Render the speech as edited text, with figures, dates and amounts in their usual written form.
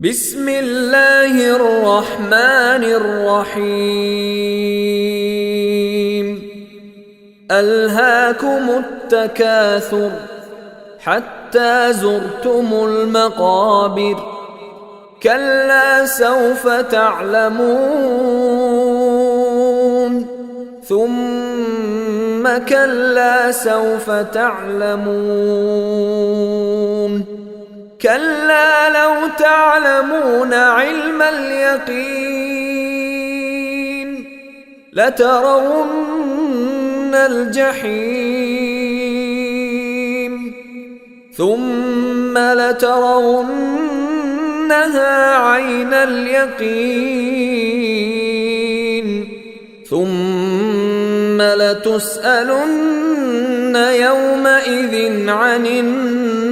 بسم الله الرحمن الرحيم ألهاكم التكاثر حتى زرتم المقابر كلا سوف تعلمون ثم كلا سوف تعلمون كلا لو تعلمون علم اليقين لترون الجحيم ثم لترونها عين اليقين ثم لتسألن يومئذ عن النعيم